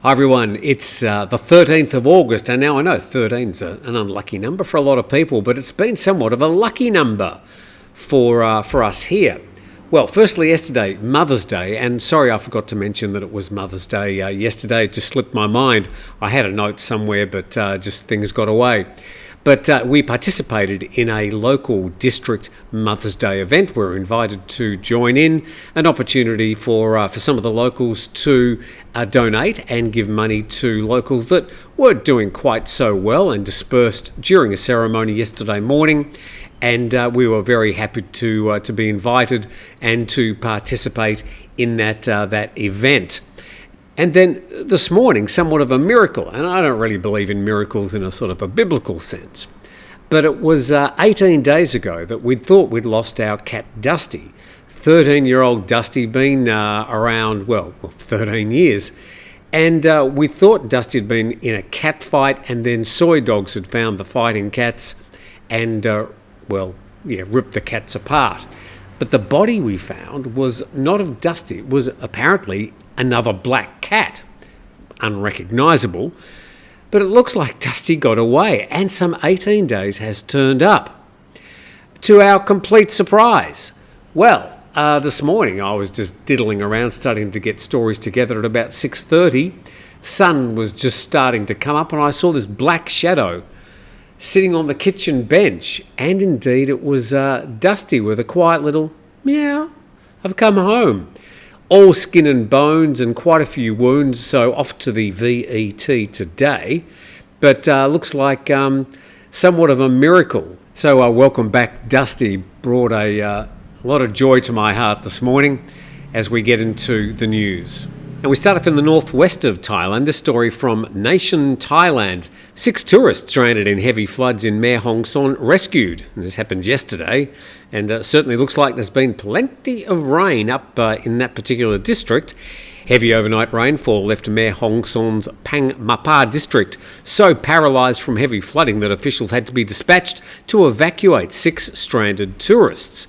Hi everyone, it's the 13th of August, and now I know 13's an unlucky number for a lot of people, but it's been somewhat of a lucky number for us here. Well, firstly, yesterday, Mother's Day, and sorry I forgot to mention that it was Mother's Day yesterday. It just slipped my mind. I had a note somewhere, but just things got away. But we participated in a local district Mother's Day event. We were invited to join in, an opportunity for some of the locals to donate and give money to locals that weren't doing quite so well, and dispersed during a ceremony yesterday morning. And we were very happy to be invited and to participate in that event. And then this morning, somewhat of a miracle, and I don't really believe in miracles in a sort of a biblical sense, but it was 18 days ago that we thought we'd lost our cat Dusty. 13-year-old Dusty, been around, 13 years. And we thought Dusty had been in a cat fight, and then soy dogs had found the fighting cats and, ripped the cats apart. But the body we found was not of Dusty. It was apparently another black cat, unrecognisable, but it looks like Dusty got away, and some 18 days has turned up. To our complete surprise, this morning I was just diddling around, starting to get stories together at about 6:30. Sun was just starting to come up, and I saw this black shadow sitting on the kitchen bench, and indeed it was Dusty with a quiet little meow. I've come home. All skin and bones and quite a few wounds, so off to the VET today. But looks like somewhat of a miracle. So welcome back, Dusty. Brought a lot of joy to my heart this morning as we get into the news. And we start up in the northwest of Thailand. This story from Nation Thailand. 6 tourists stranded in heavy floods in Mae Hong Son rescued. And this happened yesterday. And certainly looks like there's been plenty of rain up in that particular district. Heavy overnight rainfall left Mae Hong Son's PHANG Mapa district so paralysed from heavy flooding that officials had to be dispatched to evacuate 6 stranded tourists.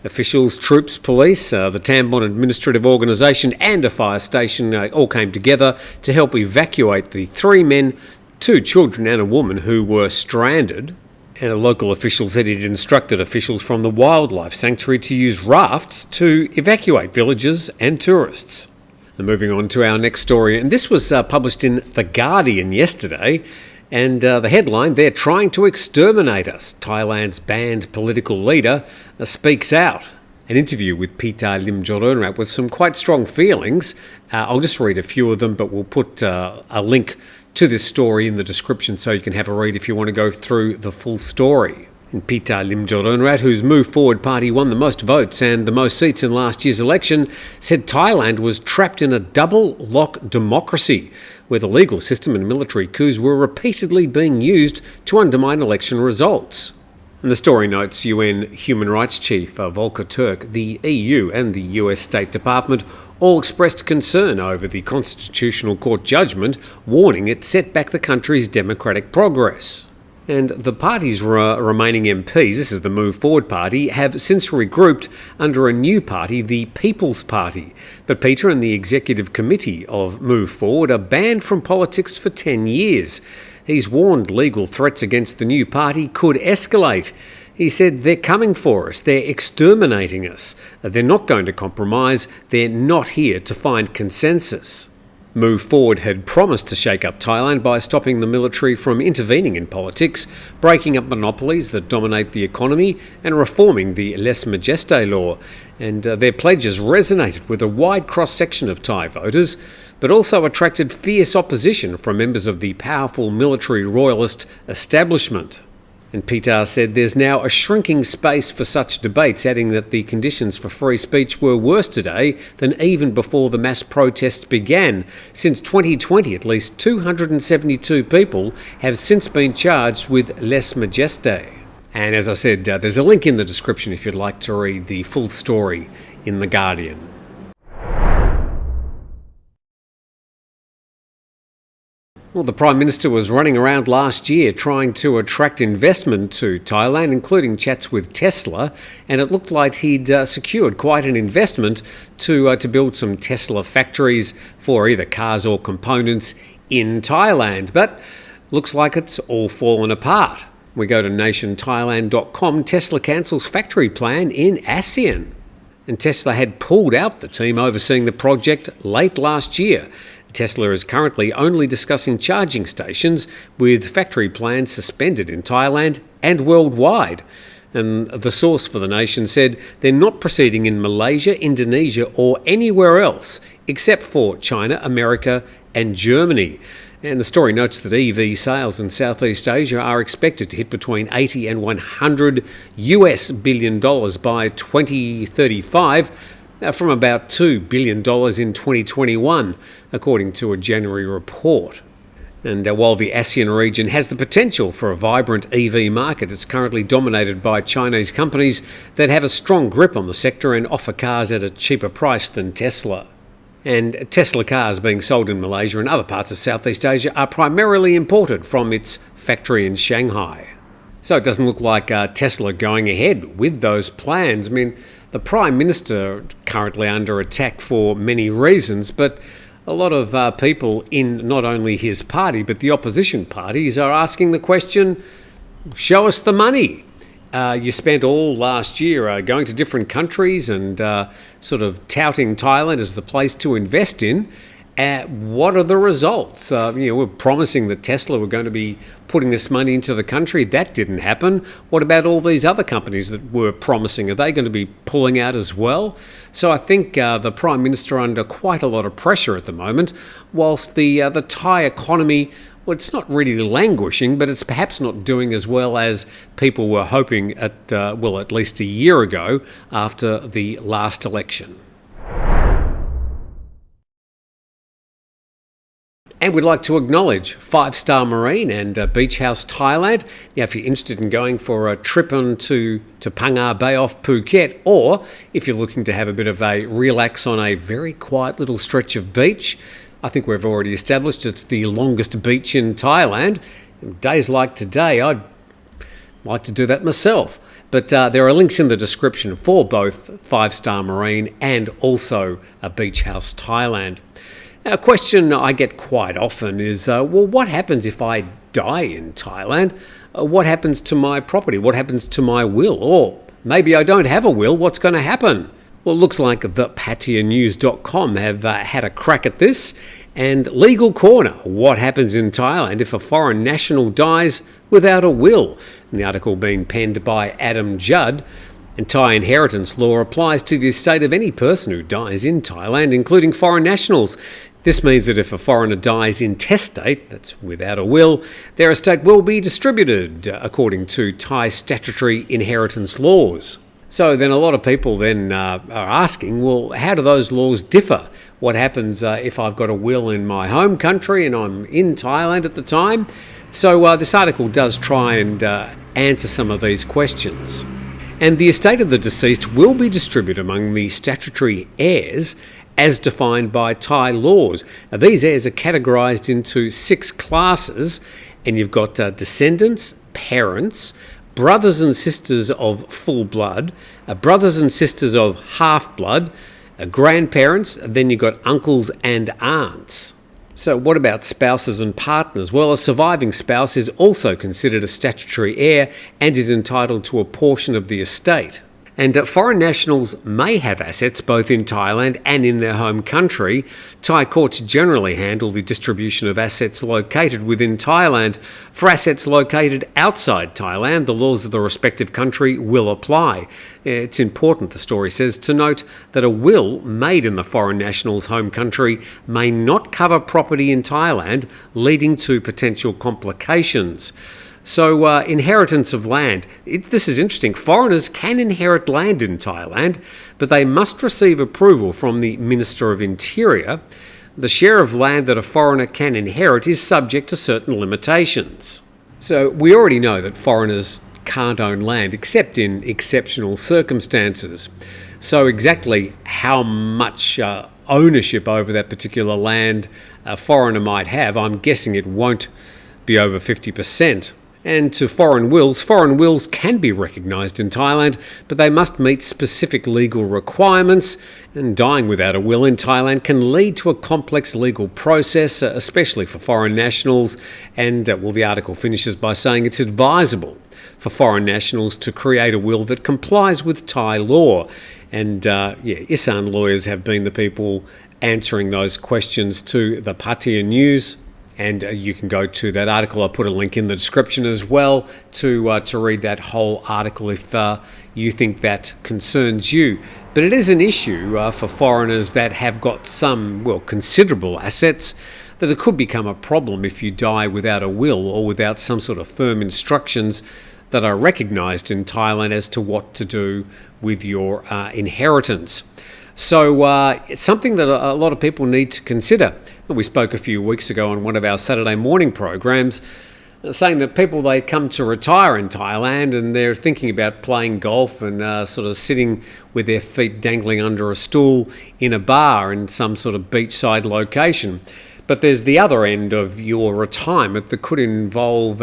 Officials, troops, police, the Tambon Administrative Organisation and a fire station all came together to help evacuate the 3 men, 2 children and a woman who were stranded. And a local official said he'd instructed officials from the wildlife sanctuary to use rafts to evacuate villagers and tourists. And moving on to our next story, and this was published in The Guardian yesterday. And the headline, "They're trying to exterminate us." Thailand's banned political leader speaks out. An interview with Pita Limjaroenrat with some quite strong feelings. I'll just read a few of them, but we'll put a link to this story in the description so you can have a read if you want to go through the full story. And Pita Limjaroenrat, whose Move Forward party won the most votes and the most seats in last year's election, said Thailand was trapped in a double-lock democracy, where the legal system and military coups were repeatedly being used to undermine election results. And the story notes UN Human Rights Chief Volker Turk, the EU and the US State Department all expressed concern over the Constitutional Court judgment, warning it set back the country's democratic progress. And the party's remaining MPs, this is the Move Forward Party, have since regrouped under a new party, the People's Party. But Peter and the Executive Committee of Move Forward are banned from politics for 10 years. He's warned legal threats against the new party could escalate. He said, "They're coming for us, they're exterminating us. They're not going to compromise, they're not here to find consensus." Move Forward had promised to shake up Thailand by stopping the military from intervening in politics, breaking up monopolies that dominate the economy and reforming the lèse majesté law. And their pledges resonated with a wide cross-section of Thai voters, but also attracted fierce opposition from members of the powerful military royalist establishment. And Pita said there's now a shrinking space for such debates, adding that the conditions for free speech were worse today than even before the mass protests began. Since 2020, at least 272 people have since been charged with lèse majesté. And as I said, there's a link in the description if you'd like to read the full story in The Guardian. Well, the Prime Minister was running around last year trying to attract investment to Thailand, including chats with Tesla, and it looked like he'd secured quite an investment to build some Tesla factories for either cars or components in Thailand. But looks like it's all fallen apart. We go to nationthailand.com. Tesla cancels factory plan in ASEAN. And Tesla had pulled out the team overseeing the project late last year. Tesla is currently only discussing charging stations, with factory plans suspended in Thailand and worldwide. And the source for the Nation said they're not proceeding in Malaysia, Indonesia or anywhere else except for China, America and Germany. And the story notes that EV sales in Southeast Asia are expected to hit between $80 and $100 billion by 2035, from about $2 billion in 2021, according to a January report. And while the ASEAN region has the potential for a vibrant EV market, it's currently dominated by Chinese companies that have a strong grip on the sector and offer cars at a cheaper price than Tesla. And Tesla cars being sold in Malaysia and other parts of Southeast Asia are primarily imported from its factory in Shanghai. So it doesn't look like Tesla going ahead with those plans. I mean, the Prime Minister currently under attack for many reasons, but a lot of people in not only his party but the opposition parties are asking the question, show us the money. You spent all last year going to different countries and sort of touting Thailand as the place to invest in. What are the results? We're promising that Tesla were going to be putting this money into the country. That didn't happen. What about all these other companies that were promising? Are they going to be pulling out as well? So I think the Prime Minister under quite a lot of pressure at the moment, whilst the Thai economy, well, it's not really languishing, but it's perhaps not doing as well as people were hoping at least a year ago after the last election. And we'd like to acknowledge 5 Star Marine and Beach House Thailand. Now, if you're interested in going for a trip to Phang Bay off Phuket, or if you're looking to have a bit of a relax on a very quiet little stretch of beach, I think we've already established it's the longest beach in Thailand. Days like today, I'd like to do that myself. But there are links in the description for both 5 Star Marine and also Beach House Thailand. Now, a question I get quite often is, what happens if I die in Thailand? What happens to my property? What happens to my will? Or maybe I don't have a will, what's going to happen? Well, it looks like the PHANG have had a crack at this. And Legal Corner, what happens in Thailand if a foreign national dies without a will? And the article being penned by Adam Judd. And Thai inheritance law applies to the estate of any person who dies in Thailand, including foreign nationals. This means that if a foreigner dies intestate, that's without a will, their estate will be distributed according to Thai statutory inheritance laws. So then a lot of people then are asking, well, how do those laws differ? What happens if I've got a will in my home country and I'm in Thailand at the time? So this article does try and answer some of these questions. And the estate of the deceased will be distributed among the statutory heirs as defined by Thai laws. Now, these heirs are categorised into 6 classes, and you've got descendants, parents, brothers and sisters of full blood, brothers and sisters of half blood, grandparents, then you've got uncles and aunts. So what about spouses and partners? Well, a surviving spouse is also considered a statutory heir and is entitled to a portion of the estate. And foreign nationals may have assets both in Thailand and in their home country. Thai courts generally handle the distribution of assets located within Thailand. For assets located outside Thailand, the laws of the respective country will apply. It's important, the story says, to note that a will made in the foreign national's home country may not cover property in Thailand, leading to potential complications. So inheritance of land. This is interesting. Foreigners can inherit land in Thailand, but they must receive approval from the Minister of Interior. The share of land that a foreigner can inherit is subject to certain limitations. So we already know that foreigners can't own land except in exceptional circumstances. So exactly how much ownership over that particular land a foreigner might have. I'm guessing it won't be over 50%. And to foreign wills can be recognised in Thailand, but they must meet specific legal requirements, and dying without a will in Thailand can lead to a complex legal process, especially for foreign nationals. And the article finishes by saying it's advisable for foreign nationals to create a will that complies with Thai law. And Isan lawyers have been the people answering those questions to the Pita News. And you can go to that article. I'll put a link in the description as well to read that whole article if you think that concerns you. But it is an issue for foreigners that have got some, considerable assets, that it could become a problem if you die without a will or without some sort of firm instructions that are recognised in Thailand as to what to do with your inheritance. So it's something that a lot of people need to consider. We spoke a few weeks ago on one of our Saturday morning programs saying that people, they come to retire in Thailand and they're thinking about playing golf and sort of sitting with their feet dangling under a stool in a bar in some sort of beachside location. But there's the other end of your retirement that could involve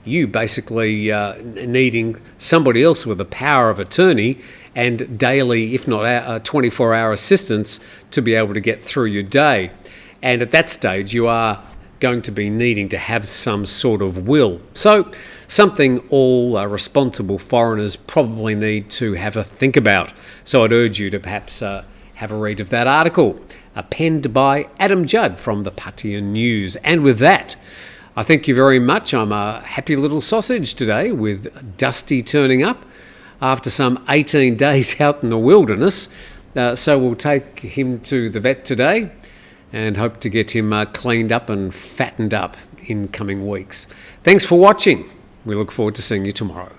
you basically needing somebody else with a power of attorney and daily, if not 24-hour assistance to be able to get through your day. And at that stage, you are going to be needing to have some sort of will. So something all responsible foreigners probably need to have a think about. So I'd urge you to perhaps have a read of that article, penned by Adam Judd from the Pita News. And with that, I thank you very much. I'm a happy little sausage today with Dusty turning up after some 18 days out in the wilderness. So we'll take him to the vet today and hope to get him cleaned up and fattened up in coming weeks. Thanks for watching. We look forward to seeing you tomorrow.